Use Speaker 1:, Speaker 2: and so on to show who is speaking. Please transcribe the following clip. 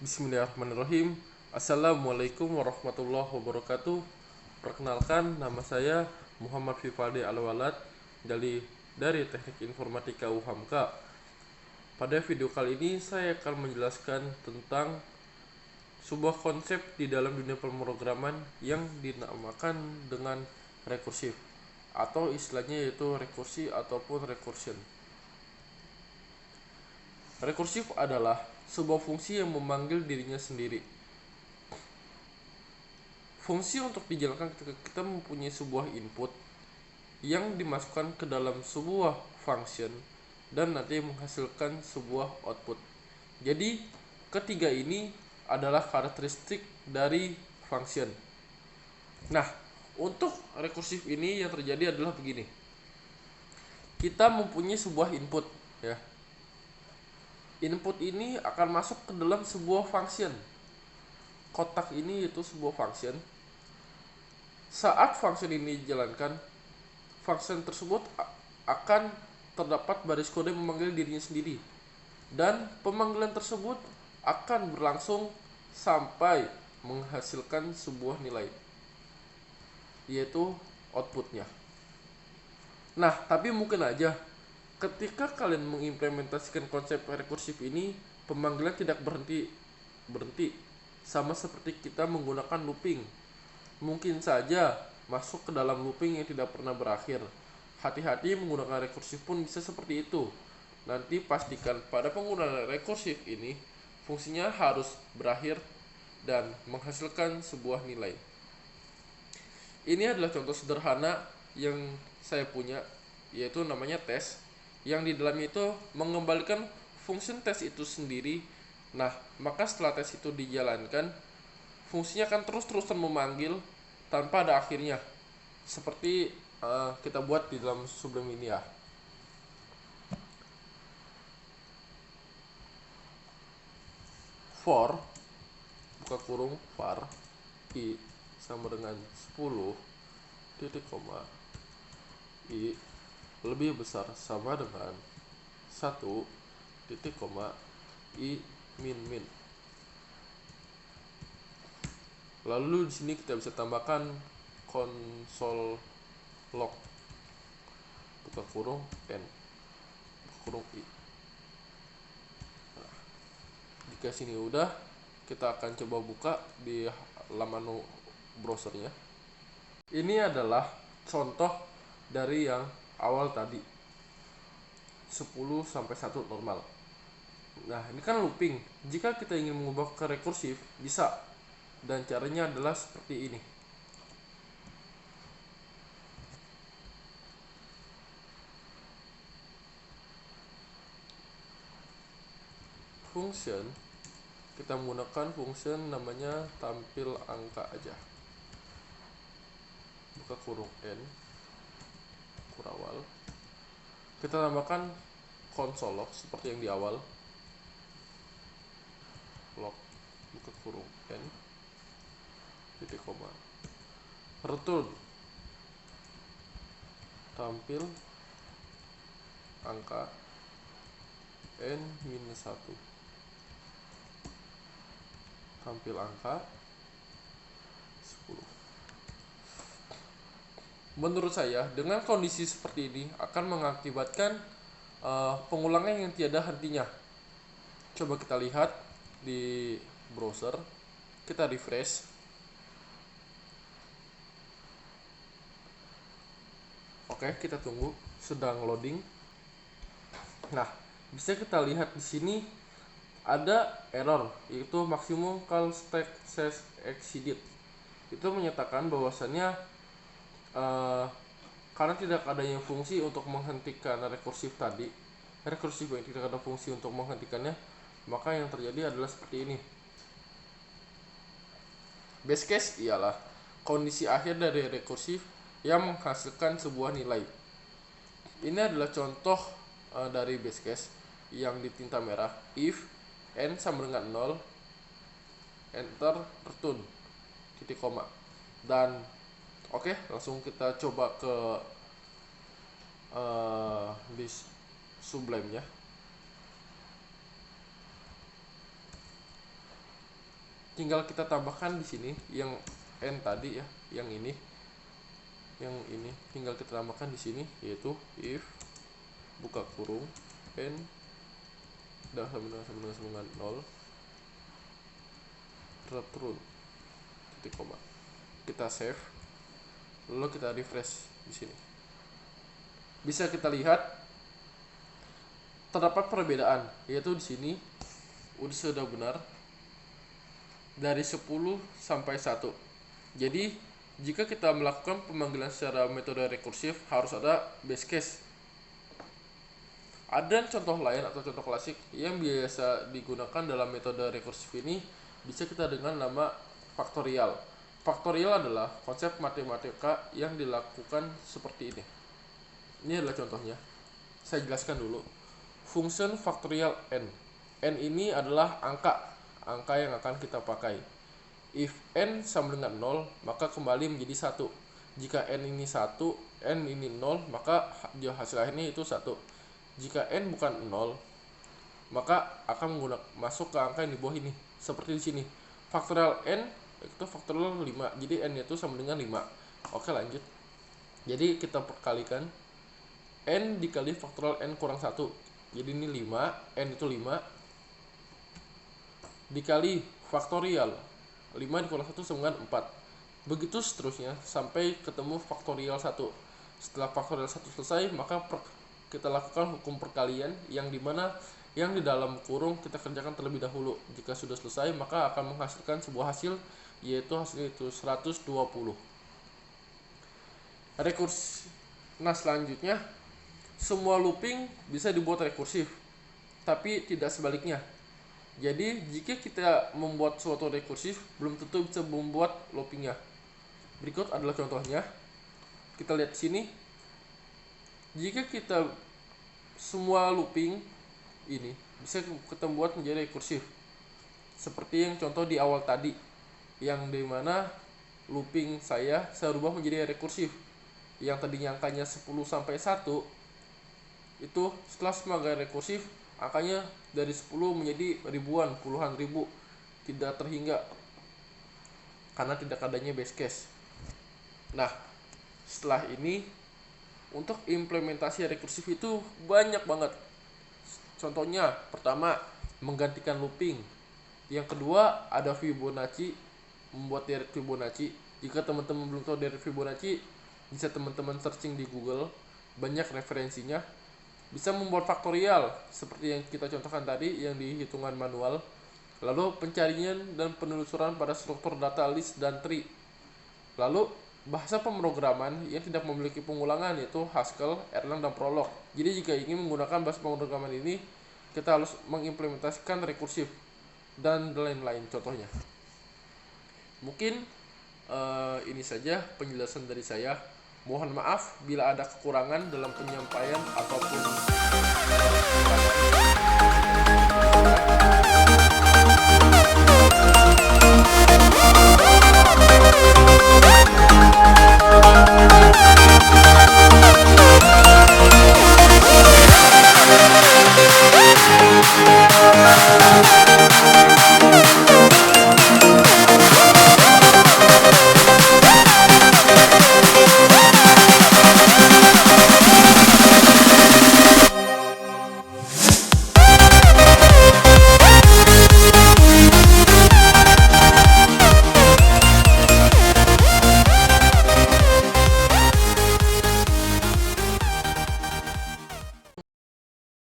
Speaker 1: Bismillahirrahmanirrahim. Assalamualaikum warahmatullahi wabarakatuh. Perkenalkan, nama saya Muhammad Fifaldi Alwalad dari Teknik Informatika UHAMKA. Pada video kali ini saya akan menjelaskan tentang sebuah konsep di dalam dunia pemrograman yang dinamakan dengan rekursif, atau istilahnya yaitu rekursi ataupun recursion. Rekursif adalah sebuah fungsi yang memanggil dirinya sendiri. Fungsi untuk dijalankan ketika kita mempunyai sebuah input yang dimasukkan ke dalam sebuah function dan nanti menghasilkan sebuah output. Jadi ketiga ini adalah karakteristik dari function. Nah, untuk rekursif ini yang terjadi adalah begini. Kita mempunyai sebuah input, ya. Input ini akan masuk ke dalam sebuah function. Kotak ini itu sebuah function. Saat function ini dijalankan, function tersebut akan terdapat baris kode yang memanggil dirinya sendiri, dan pemanggilan tersebut akan berlangsung sampai menghasilkan sebuah nilai, yaitu outputnya. Nah, tapi mungkin aja ketika kalian mengimplementasikan konsep rekursif ini, pemanggilan tidak berhenti sama seperti kita menggunakan looping. Mungkin saja masuk ke dalam looping yang tidak pernah berakhir. Hati-hati menggunakan rekursif pun bisa seperti itu. Nanti pastikan pada penggunaan rekursif ini fungsinya harus berakhir dan menghasilkan sebuah nilai. Ini adalah contoh sederhana yang saya punya, yaitu namanya tes, yang di dalamnya itu mengembalikan fungsi tes itu sendiri. Nah, maka setelah tes itu dijalankan, fungsinya akan terus-terusan memanggil tanpa ada akhirnya, seperti kita buat di dalam Sublime ini, ya. For buka kurung var i sama dengan 10 titik koma i lebih besar sama dengan 1 titik koma i min min. Lalu di sini kita bisa tambahkan console log buka kurung n buka kurung i. Nah, jika sini udah, kita akan coba buka di laman browsernya. Ini adalah contoh dari yang awal tadi, 10 sampai 1 normal. Nah, ini kan looping. Jika kita ingin mengubah ke rekursif, bisa. Dan caranya adalah seperti ini. Function, kita menggunakan function namanya tampil angka aja. Buka kurung n kurawal. Kita tambahkan console log seperti yang di awal. Log buka kurung n titik koma return tampil angka n minus 1, tampil angka 10. Menurut saya, dengan kondisi seperti ini akan mengakibatkan pengulangan yang tiada hentinya. Coba kita lihat di browser, kita refresh. Oke, kita tunggu, sedang loading. Nah, bisa kita lihat di sini ada error, yaitu maximum call stack size exceeded. Itu menyatakan bahwasannya karena tidak adanya fungsi untuk menghentikan rekursif tadi, rekursif yang tidak ada fungsi untuk menghentikannya, maka yang terjadi adalah seperti ini. Base case ialah kondisi akhir dari rekursif yang menghasilkan sebuah nilai. Ini adalah contoh dari base case yang di tinta merah. If n sama dengan 0, enter return titik koma. Dan oke, langsung kita coba ke di Sublime nya. tinggal kita tambahkan di sini yang n tadi ya, yang ini tinggal kita tambahkan di sini, yaitu if buka kurung n dah sama dengan 0 return titik koma. Kita save, lalu kita refresh di sini. Bisa kita lihat terdapat perbedaan, yaitu di sini sudah benar dari 10 sampai 1. Jadi jika kita melakukan pemanggilan secara metode rekursif harus ada base case. Ada contoh lain atau contoh klasik yang biasa digunakan dalam metode rekursif ini bisa kita dengan nama faktorial. Faktorial adalah konsep matematika yang dilakukan seperti ini. Ini adalah contohnya. Saya jelaskan dulu. Function faktorial n. N ini adalah angka yang akan kita pakai. If n sama dengan 0, maka kembali menjadi 1. Jika n ini 1, n ini 0, maka hasil akhirnya itu 1. Jika n bukan 0, maka akan masuk ke angka yang di bawah ini. Seperti di sini. Faktorial n itu faktorial 5. Jadi n itu sama dengan 5. Oke, lanjut. Jadi kita perkalikan n dikali faktorial n kurang 1. Jadi ini 5, n itu 5 dikali faktorial 5 dikurang 1 sama dengan 4. Begitu seterusnya sampai ketemu faktorial 1. Setelah faktorial 1 selesai, maka kita lakukan hukum perkalian yang dimana yang di dalam kurung kita kerjakan terlebih dahulu. Jika sudah selesai, maka akan menghasilkan sebuah hasil, yaitu hasil itu 120. Nah, selanjutnya semua looping bisa dibuat rekursif, tapi tidak sebaliknya. Jadi jika kita membuat suatu rekursif, belum tentu bisa membuat loopingnya. Berikut adalah contohnya. Kita lihat sini. Jika kita semua looping ini bisa kita buat menjadi rekursif, seperti yang contoh di awal tadi, yang dimana looping saya rubah menjadi rekursif. Yang tadinya angkanya 10 sampai 1, itu setelah sebagai rekursif angkanya dari 10 menjadi ribuan, puluhan ribu, tidak terhingga karena tidak adanya base case. Nah, setelah ini untuk implementasi rekursif itu banyak banget. Contohnya, pertama menggantikan looping. Yang kedua ada Fibonacci, membuat derek Fibonacci. Jika teman-teman belum tahu derek Fibonacci, bisa teman-teman searching di Google, banyak referensinya. Bisa membuat faktorial seperti yang kita contohkan tadi yang di hitungan manual. Lalu pencarian dan penelusuran pada struktur data list dan tree. Lalu bahasa pemrograman yang tidak memiliki pengulangan, yaitu Haskell, Erlang, dan Prolog. Jadi jika ingin menggunakan bahasa pemrograman ini, kita harus mengimplementasikan rekursif dan lain-lain contohnya. Mungkin ini saja penjelasan dari saya. Mohon maaf bila ada kekurangan dalam penyampaian ataupun